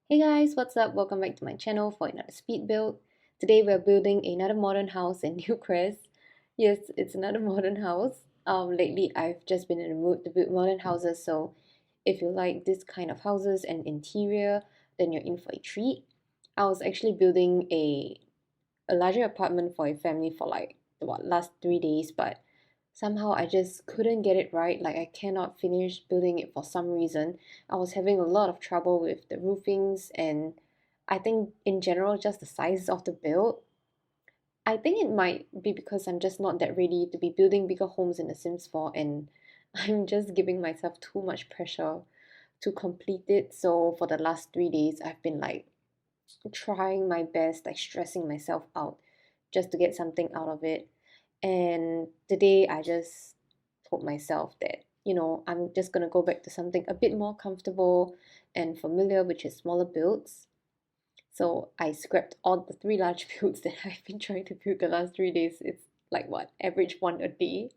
Hey guys, what's up? Welcome back to my channel for another speed build. Today we're building another modern house in Newcrest. Yes, it's another modern house. Lately I've just been in the mood to build modern houses, so if you like this kind of houses and interior, then you're in for a treat. I was actually building a larger apartment for a family for like what last 3 days, but somehow I just couldn't get it right. Like I cannot finish building it for some reason. I was having a lot of trouble with the roofings and I think in general just the size of the build. I think it might be because I'm just not that ready to be building bigger homes in The Sims 4 and I'm just giving myself too much pressure to complete it. So for the last 3 days I've been like trying my best, like stressing myself out just to get something out of it. And today I just told myself that, I'm just gonna go back to something a bit more comfortable and familiar, which is smaller builds. So I scrapped all the three large builds that I've been trying to build the last 3 days. It's like what, average one a day.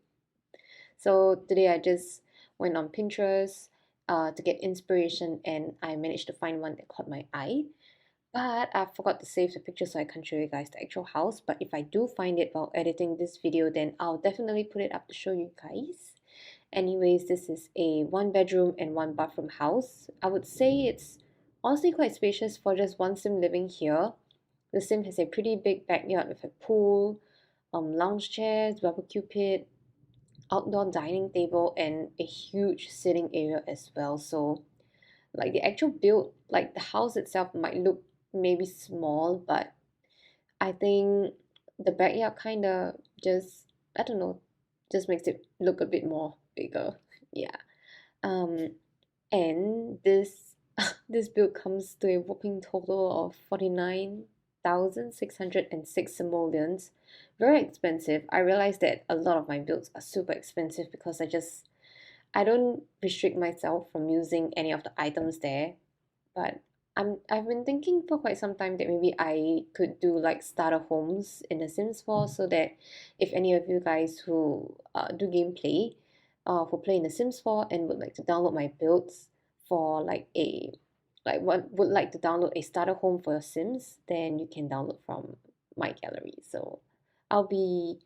So today I just went on Pinterest to get inspiration and I managed to find one that caught my eye. But I forgot to save the picture so I can't show you guys the actual house. But if I do find it while editing this video, then I'll definitely put it up to show you guys. Anyways, this is a one bedroom and one bathroom house. I would say it's honestly quite spacious for just one sim living here. The sim has a pretty big backyard with a pool, lounge chairs, barbecue pit, outdoor dining table, and a huge sitting area as well. So like the actual build, like the house itself might look maybe small, but I think the backyard kind of just, I don't know, just makes it look a bit more bigger. Yeah. Um, and this this build comes to a whopping total of 49,606 simoleons. Very expensive. I realized that a lot of my builds are super expensive because I don't restrict myself from using any of the items there, but I've been thinking for quite some time that maybe I could do like starter homes in The Sims 4 so that if any of you guys who do gameplay, who play in The Sims 4 and would like to download my builds for like what would like to download a starter home for your Sims, then you can download from my gallery. So I'll be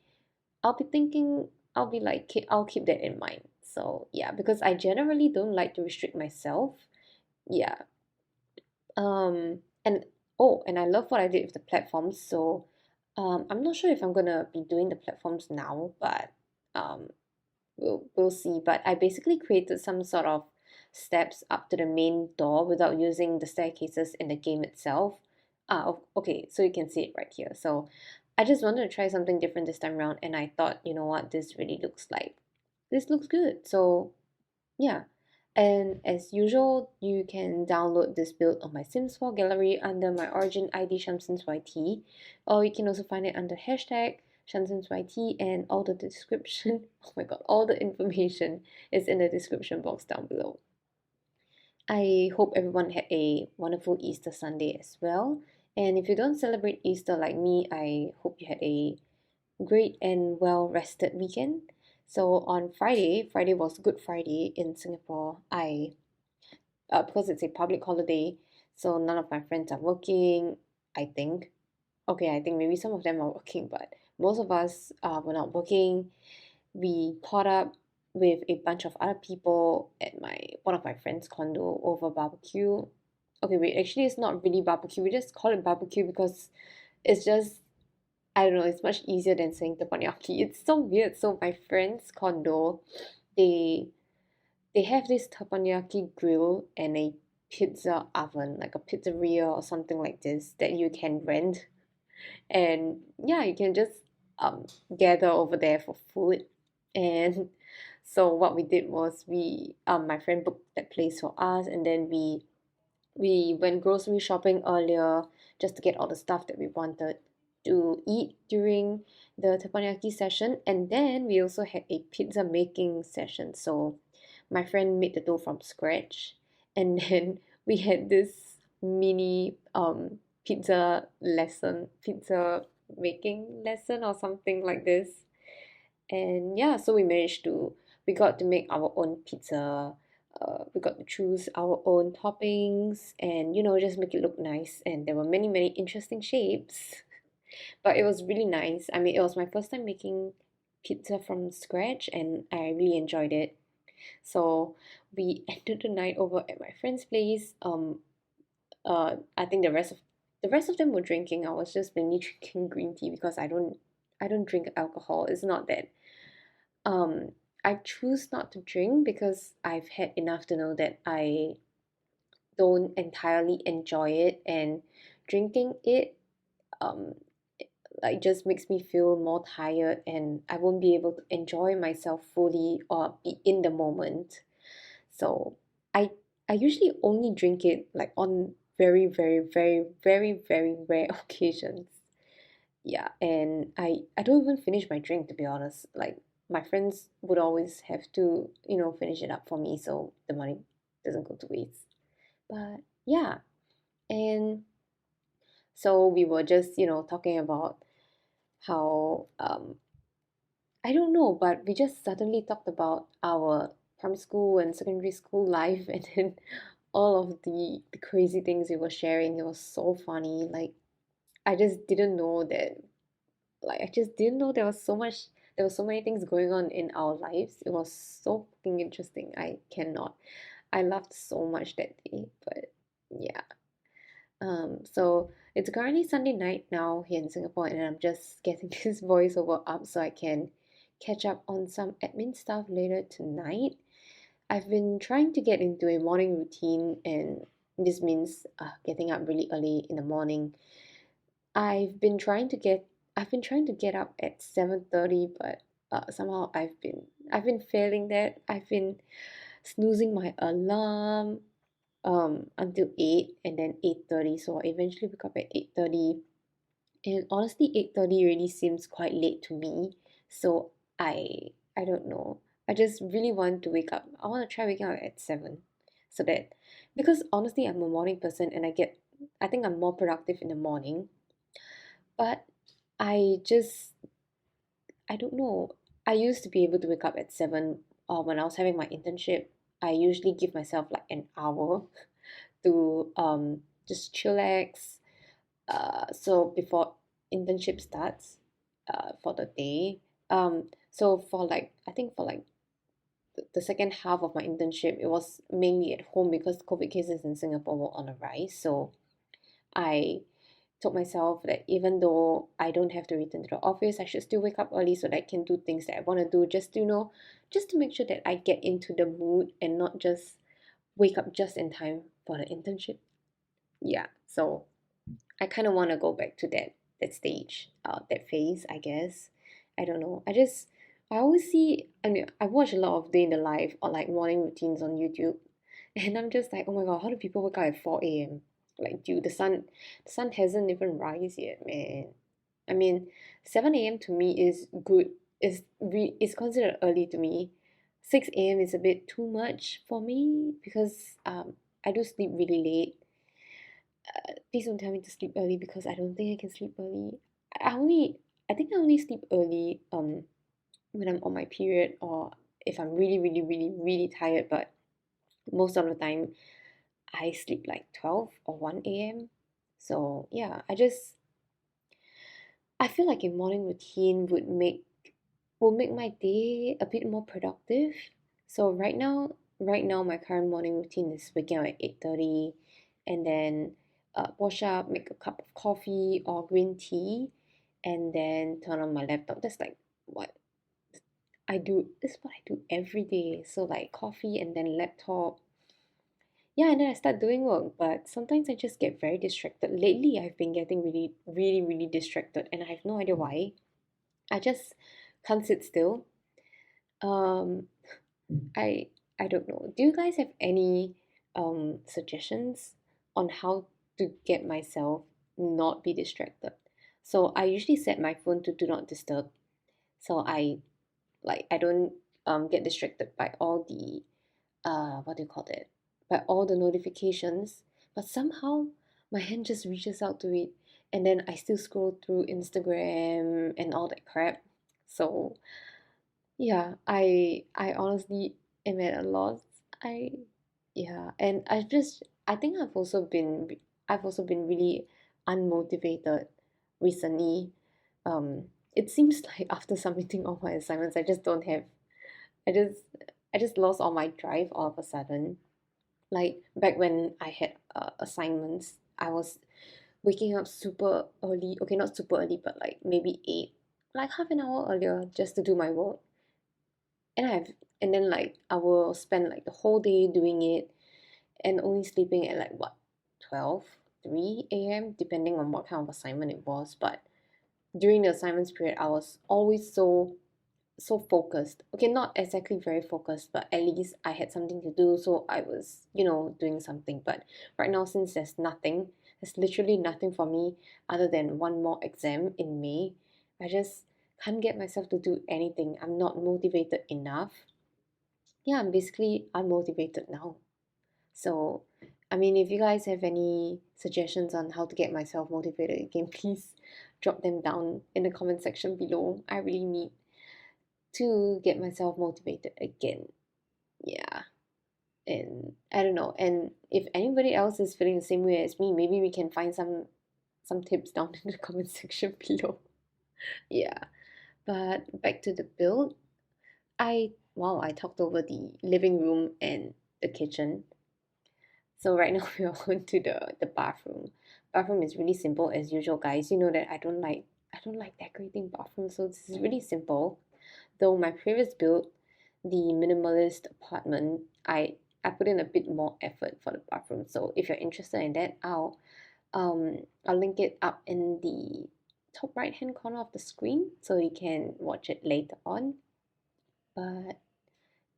I'll be thinking I'll keep that in mind. So yeah, because I generally don't like to restrict myself. Yeah, and oh, and I love what I did with the platforms. So, I'm not sure if I'm gonna be doing the platforms now, but um, we'll see. But I basically created some sort of steps up to the main door without using the staircases in the game itself. Okay, so you can see it right here. So, I just wanted to try something different this time around, and I thought, you know what, this looks good. So yeah, and as usual, you can download this build on my Sims 4 gallery under my origin ID shansimsyt, or you can also find it under hashtag shansimsyt, and all the description, oh my god, all the information is in the description box down below. I hope everyone had a wonderful Easter Sunday as well. And if you don't celebrate Easter like me, I hope you had a great and well rested weekend. So on Friday was Good Friday in Singapore. Because it's a public holiday, so none of my friends are working. I think. Okay, I think maybe some of them are working, but most of us were not working. We caught up with a bunch of other people at my one of my friends' condo over barbecue. Okay, wait, actually it's not really barbecue. We just call it barbecue because it's just I don't know, it's much easier than saying teppanyaki. It's so weird. So my friend's condo, they they have this teppanyaki grill and a pizza oven, like a pizzeria or something like this that you can rent. And yeah, you can just gather over there for food. And so what we did was my friend booked that place for us, and then we went grocery shopping earlier just to get all the stuff that we wanted to eat during the teppanyaki session. And then we also had a pizza making session. So my friend made the dough from scratch. And then we had this mini pizza making lesson or something like this. And yeah, so we got to make our own pizza we got to choose our own toppings and just make it look nice. And there were many interesting shapes, but it was really nice. I mean, it was my first time making pizza from scratch, and I really enjoyed it. So we ended the night over at my friend's place. I think the rest of them were drinking. I was just mainly drinking green tea because I don't drink alcohol. It's not that um I choose not to drink because I've had enough to know that I don't entirely enjoy it, and drinking it um like just makes me feel more tired, and I won't be able to enjoy myself fully or be in the moment. So I I usually only drink it like on very very very very very rare occasions. Yeah, and I don't even finish my drink, to be honest. Like, my friends would always have to finish it up for me, so the money doesn't go to waste. But yeah, and so we were just talking about how I don't know, but we just suddenly talked about our primary school and secondary school life, and then all of the crazy things we were sharing. It was so funny. Like, I just didn't know that. Like, I just didn't know there was so much. There were so many things going on in our lives. It was so fucking interesting. I cannot. I laughed so much that day. But yeah. So it's currently Sunday night now here in Singapore, and I'm just getting this voiceover up so I can catch up on some admin stuff later tonight. I've been trying to get into a morning routine, and this means getting up really early in the morning. I've been trying to get I've been trying to get up at 7:30, but somehow I've been failing that. I've been snoozing my alarm until 8 and then 8:30, so I eventually wake up at 8:30. And honestly, 8:30 really seems quite late to me. So I don't know. I just really want to wake up. I want to try waking up at 7, so that, because honestly I'm a morning person, and I think I'm more productive in the morning. But I don't know. I used to be able to wake up at 7, or when I was having my internship, I usually give myself like an hour to just chillax. So before internship starts, for the day. So for like, I think for like the second half of my internship, it was mainly at home because COVID cases in Singapore were on a rise. So I told myself that even though I don't have to return to the office, I should still wake up early so that I can do things that I want to do, just to just to make sure that I get into the mood and not just wake up just in time for the internship. Yeah, so I kind of want to go back to that stage, that phase, I guess. I don't know. I always see. I mean, I watch a lot of day in the life or like morning routines on YouTube, and I'm just like, oh my god, how do people wake up at 4 a.m.? Like, dude, the sun hasn't even rise yet, man. I mean, 7 a.m. to me is good. Is considered early to me. 6 a.m. is a bit too much for me because I do sleep really late. Please don't tell me to sleep early because I don't think I can sleep early. I only I think I only sleep early when I'm on my period, or if I'm really really really really tired, but most of the time I sleep like 12 or 1 a.m. So yeah, I feel like a morning routine would make my day a bit more productive. So right now my current morning routine is waking up at 8:30, and then wash up, make a cup of coffee or green tea, and then turn on my laptop. That's like what I do. This is what I do every day. So like coffee and then laptop. Yeah, and then I start doing work, but sometimes I just get very distracted. Lately, I've been getting really, really, really distracted, and I have no idea why. I just can't sit still. Um, I I don't know. Do you guys have any suggestions on how to get myself not be distracted? So I usually set my phone to do not disturb. So I don't get distracted by all the what do you call it? By all the notifications. But somehow my hand just reaches out to it, and then I still scroll through Instagram and all that crap. So yeah, I honestly am at a loss. I Yeah, and I think I've also been really unmotivated recently. Um, it seems like after submitting all my assignments, I just I just lost all my drive all of a sudden. Like back when I had assignments, I was waking up super early. Okay, not super early, but like maybe 8, like half an hour earlier just to do my work. And and then like I will spend like the whole day doing it and only sleeping at like what 12, 3 a.m. depending on what kind of assignment it was. But during the assignments period, I was always so focused. Okay, not exactly very focused, but at least I had something to do, so I was, doing something. But right now, since there's literally nothing for me other than one more exam in May. I just can't get myself to do anything. I'm not motivated enough. Yeah, I'm basically unmotivated now. So, I mean, if you guys have any suggestions on how to get myself motivated again, please drop them down in the comment section below. I really need to get myself motivated again. Yeah. And I don't know. And if anybody else is feeling the same way as me, maybe we can find some tips down in the comment section below. Yeah. But back to the build. I talked over the living room and the kitchen. So right now we are on to the bathroom. Bathroom is really simple as usual, guys. You know that I don't like decorating bathrooms, so this is really simple. Though my previous build, the minimalist apartment, I put in a bit more effort for the bathroom. So if you're interested in that, I'll link it up in the top right hand corner of the screen so you can watch it later on. But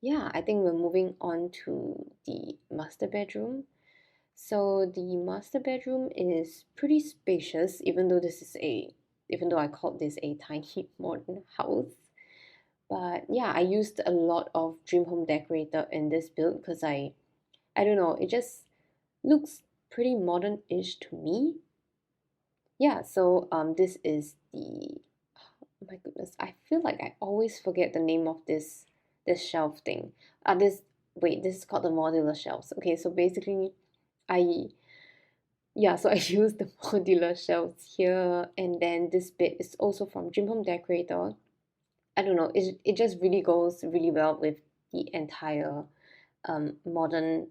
yeah, I think we're moving on to the master bedroom. So the master bedroom is pretty spacious, even though I called this a tiny modern house. But yeah, I used a lot of Dream Home Decorator in this build because I don't know, it just looks pretty modern-ish to me. Yeah, so this is the oh my goodness, I feel like I always forget the name of this shelf thing. This is called the modular shelves. Okay, so basically I yeah, so I use the modular shelves here, and then this bit is also from Dream Home Decorator. I don't know, it just really goes really well with the entire modern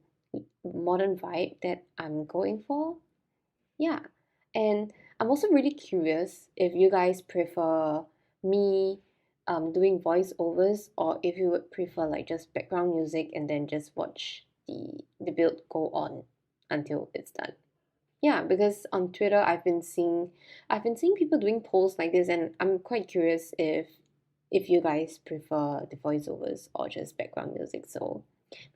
vibe that I'm going for. Yeah, and I'm also really curious if you guys prefer me doing voiceovers, or if you would prefer like just background music and then just watch the build go on until it's done. Yeah, because on Twitter I've been seeing people doing polls like this, and I'm quite curious if you guys prefer the voiceovers or just background music. So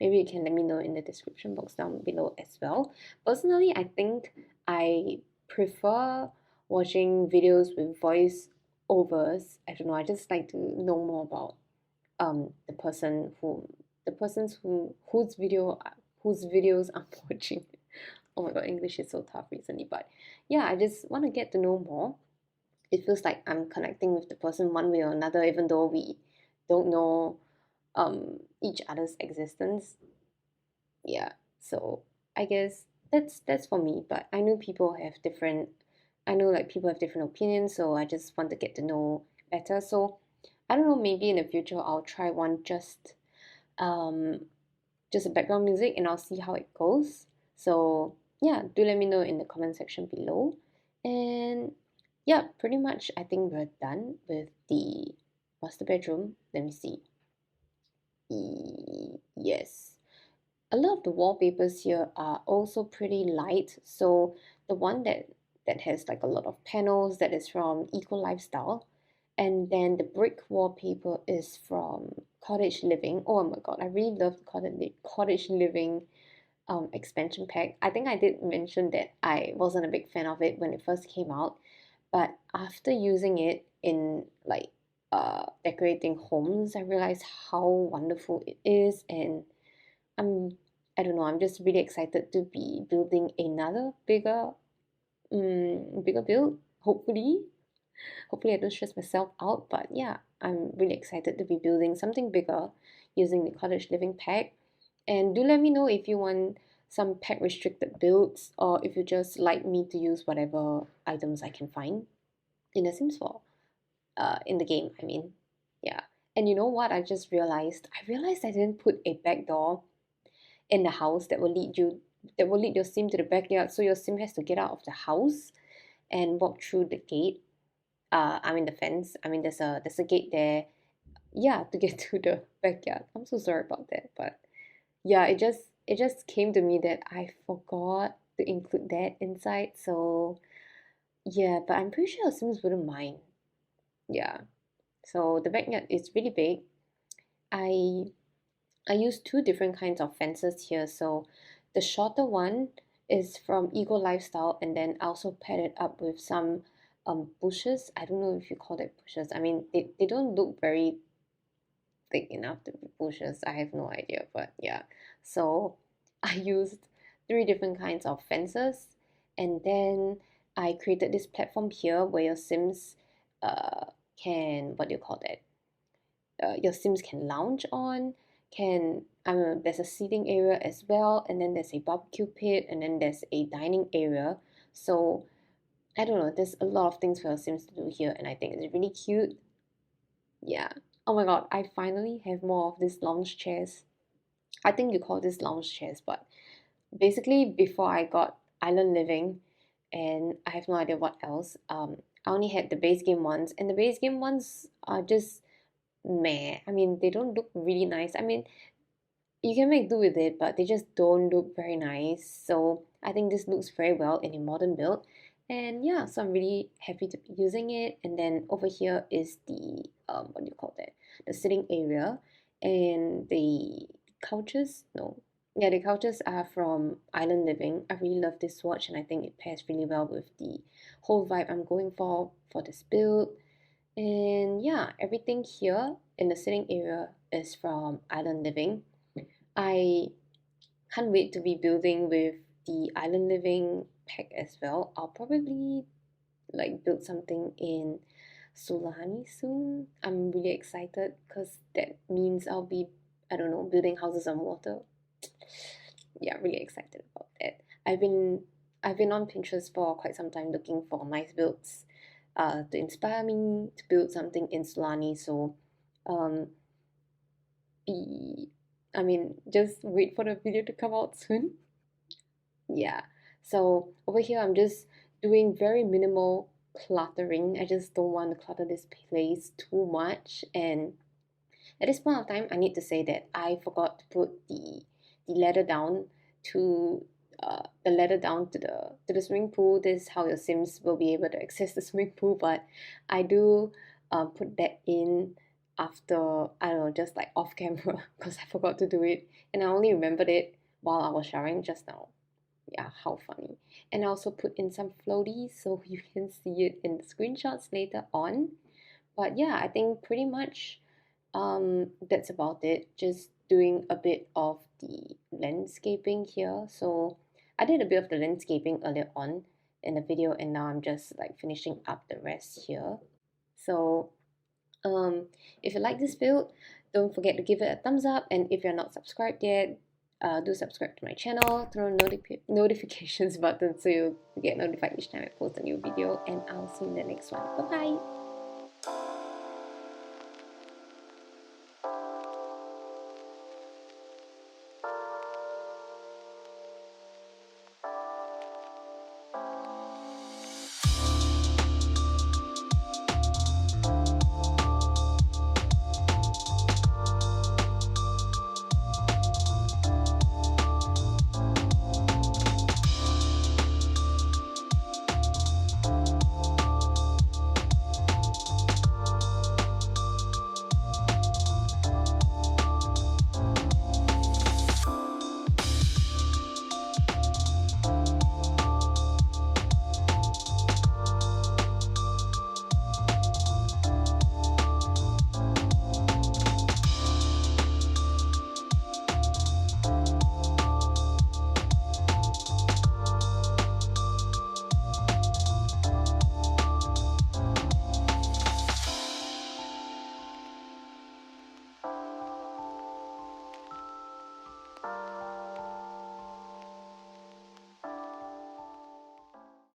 maybe you can let me know in the description box down below as well. Personally, I think I prefer watching videos with voiceovers. I don't know, I just like to know more about the persons whose videos I'm watching. Oh my god, English is so tough recently. But yeah, I just want to get to know more. It feels like I'm connecting with the person one way or another, even though we don't know each other's existence. Yeah, so I guess that's for me. But I know like people have different opinions, so I just want to get to know better. So I don't know, maybe in the future I'll try one um just a background music, and I'll see how it goes. So yeah, do let me know in the comment section below. And yeah, pretty much I think we're done with the master bedroom. Let me see. Yes. A lot of the wallpapers here are also pretty light. So the one that has like a lot of panels, that is from Eco Lifestyle. And then the brick wallpaper is from Cottage Living. Oh my god, I really love the Cottage Living expansion pack. I think I did mention that I wasn't a big fan of it when it first came out, but after using it in like decorating homes, I realized how wonderful it is. And I'm I don't know, I'm just really excited to be building another bigger build. Hopefully I don't stress myself out. But yeah, I'm really excited to be building something bigger using the Cottage Living pack. And do let me know if you want some pack restricted builds, or if you just like me to use whatever items I can find in the Sims 4. In the game, I mean. Yeah. And you know what? I just realized. I realized I didn't put a back door in the house that will lead your sim to the backyard, so your sim has to get out of the house and walk through the gate. I mean the fence. I mean there's a gate there. Yeah, to get to the backyard. I'm so sorry about that, but yeah, it just came to me that I forgot to include that inside. So yeah, but I'm pretty sure your sims wouldn't mind. Yeah. So the backyard is really big. I I use two different kinds of fences here. So the shorter one is from Ego Lifestyle, and then I also paired it up with some bushes. I don't know if you call it bushes. I mean, they don't look very thick enough to be bushes. I have no idea, but yeah. So I used three different kinds of fences, and then I created this platform here where your Sims can, what do you call that? Your Sims can lounge on. Can I don't know, there's a seating area as well, and then there's a barbecue pit, and then there's a dining area. So I don't know, there's a lot of things for your Sims to do here, and I think it's really cute. Yeah. Oh my god, I finally have more of these lounge chairs. I think you call this lounge chairs, but basically before I got Island Living, and I have no idea what else. I only had the base game ones, and the base game ones are just meh. I mean, they don't look really nice. I mean, you can make do with it, but they just don't look very nice. So I think this looks very well in a modern build. And yeah, so I'm really happy to be using it. And then over here is the what do you call that? The sitting area, and the couches. No, yeah, the couches are from Island Living. I really love this swatch, and I think it pairs really well with the whole vibe I'm going for this build. And yeah, everything here in the sitting area is from Island Living. I can't wait to be building with the Island Living pack as well. I'll probably like build something in Solani soon. I'm really excited because that means I'll be, I don't know, building houses on water. Yeah, really excited about that. I've been on Pinterest for quite some time looking for nice builds to inspire me to build something in Solani. So um be I mean, just wait for the video to come out soon. Yeah. So over here, I'm just doing very minimal cluttering. I just don't want to clutter this place too much. And at this point of time, I need to say that I forgot to put the ladder down to the swimming pool. This is how your Sims will be able to access the swimming pool. But I do put that in after, I don't know, just like off camera because I forgot to do it, and I only remembered it while I was showering just now. Yeah, how funny. And I also put in some floaties so you can see it in the screenshots later on. But yeah, I think pretty much that's about it. Just doing a bit of the landscaping here. So I did a bit of the landscaping earlier on in the video, and now I'm just like finishing up the rest here. So um, if you like this build, don't forget to give it a thumbs up, and if you're not subscribed yet, do subscribe to my channel, turn on notifications button so you get notified each time I post a new video, and I'll see you in the next one. Bye bye!